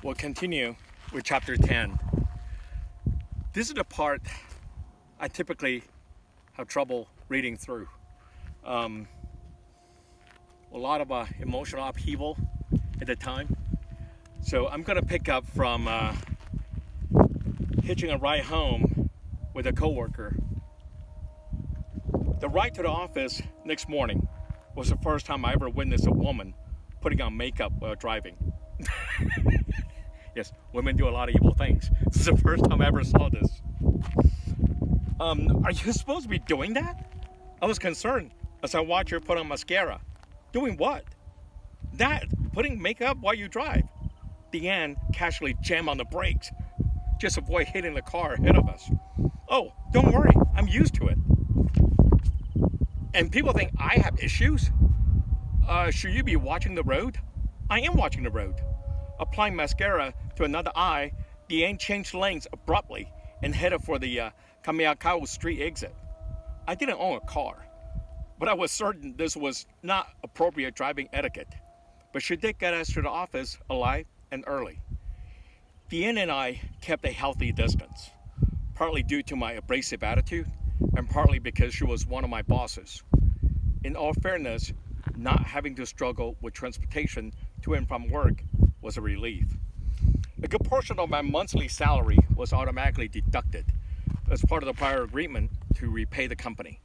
We'll continue with chapter 10. This is the part I typically have trouble reading through. A lot of emotional upheaval at the time. So I'm going to pick up from hitching a ride home with a coworker. The ride to the office next morning was the first time I ever witnessed a woman putting on makeup while driving. Yes, women do a lot of evil things. This is the first time I ever saw this. Are you supposed to be doing that? I was concerned as I watched her put on mascara. Doing what? That, putting makeup while you drive. Deanne casually jammed on the brakes. Just avoid hitting the car ahead of us. Oh, don't worry, I'm used to it. And people think I have issues? Should you be watching the road? I am watching the road. Applying mascara to another eye, Deanne changed lanes abruptly and headed for the Kameakau Street exit. I didn't own a car, but I was certain this was not appropriate driving etiquette. But she did get us to the office alive and early. Deanne and I kept a healthy distance, partly due to my abrasive attitude and partly because she was one of my bosses. In all fairness, not having to struggle with transportation to and from work was a relief. A good portion of my monthly salary was automatically deducted as part of the prior agreement to repay the company.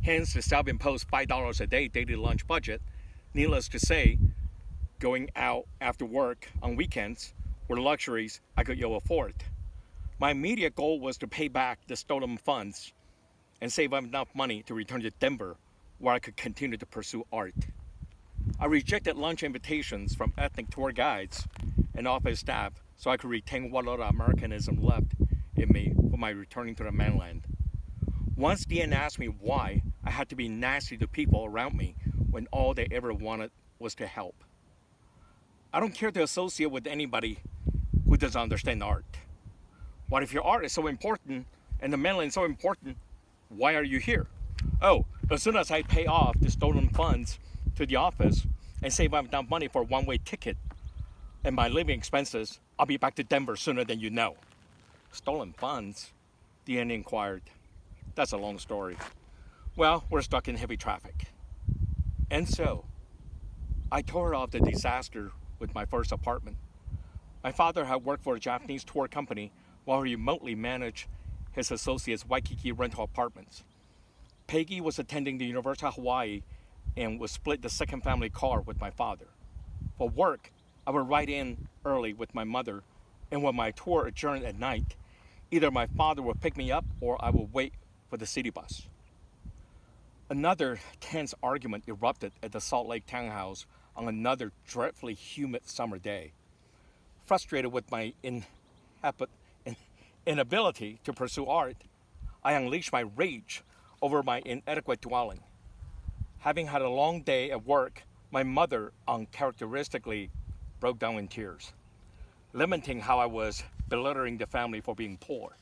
Hence the self-imposed $5 a day daily lunch budget. Needless to say, going out after work on weekends were luxuries I could ill afford. My immediate goal was to pay back the stolen funds and save enough money to return to Denver where I could continue to pursue art. I rejected lunch invitations from ethnic tour guides and office staff so I could retain what little Americanism left in me for my returning to the mainland. Once Deanne asked me why I had to be nasty to people around me when all they ever wanted was to help. I don't care to associate with anybody who doesn't understand art. What if your art is so important and the mainland is so important? Why are you here? Oh, as soon as I pay off the stolen funds to the office and save up enough money for a one-way ticket and my living expenses, I'll be back to Denver sooner than you know. Stolen funds? Deanne inquired. That's a long story. Well, we're stuck in heavy traffic. And so, I tore off the disaster with my first apartment. My father had worked for a Japanese tour company while he remotely managed his associates' Waikiki rental apartments. Peggy was attending the University of Hawaii and would split the second family car with my father. For work, I would ride in early with my mother, and when my tour adjourned at night, either my father would pick me up or I would wait for the city bus. Another tense argument erupted at the Salt Lake townhouse on another dreadfully humid summer day. Frustrated with my inability to pursue art, I unleashed my rage over my inadequate dwelling. Having had a long day at work, my mother uncharacteristically broke down in tears, lamenting how I was belittling the family for being poor.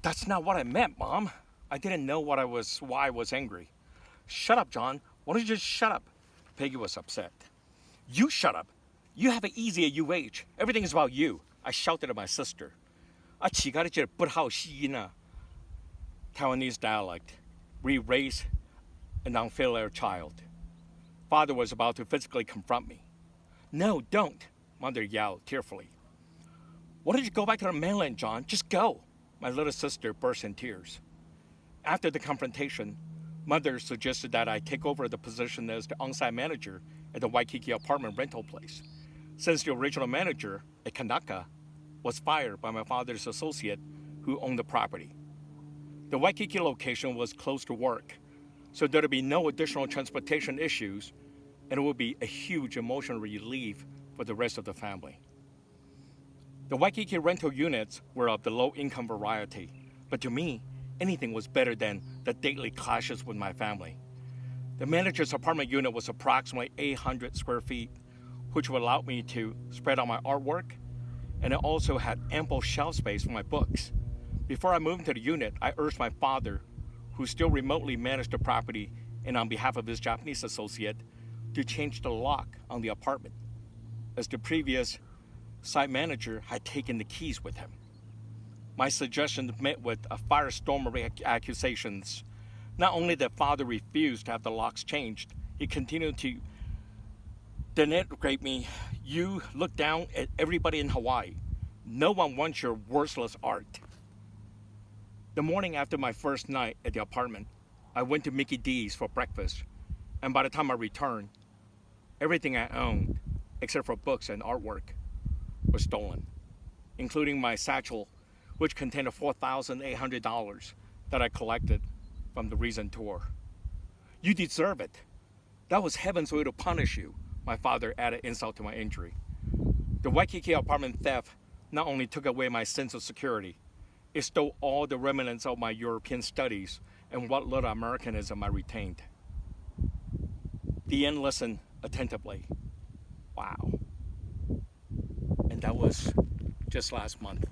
That's not what I meant, Mom. I didn't know why I was angry. Shut up, John. Why don't you just shut up? Peggy was upset. You shut up. You have it easy at UH. Everything is about you. I shouted at my sister. Taiwanese dialect, re-raised an unfilial child. Father was about to physically confront me. No, don't, Mother yelled tearfully. Why don't you go back to the mainland, John? Just go. My little sister burst in tears. After the confrontation, Mother suggested that I take over the position as the on-site manager at the Waikiki apartment rental place, since the original manager, a Kanaka, was fired by my father's associate who owned the property. The Waikiki location was close to work, so there would be no additional transportation issues, and it would be a huge emotional relief for the rest of the family. The Waikiki rental units were of the low-income variety, but to me, anything was better than the daily clashes with my family. The manager's apartment unit was approximately 800 square feet, which would allow me to spread out my artwork, and it also had ample shelf space for my books. Before I moved into the unit, I urged my father, who still remotely managed the property and on behalf of his Japanese associate, to change the lock on the apartment. as the previous site manager had taken the keys with him. My suggestion met with a firestorm of accusations. Not only did father refuse to have the locks changed, he continued to denigrate me. You look down at everybody in Hawaii. No one wants your worthless art. The morning after my first night at the apartment, I went to Mickey D's for breakfast, and by the time I returned, everything I owned, except for books and artwork, was stolen, including my satchel, which contained $4,800 that I collected from the recent tour. You deserve it. That was heaven's way to punish you, my father added insult to my injury. The Waikiki apartment theft not only took away my sense of security, it stole all the remnants of my European studies and what little Americanism I retained. The end listened attentively. Wow. And that was just last month.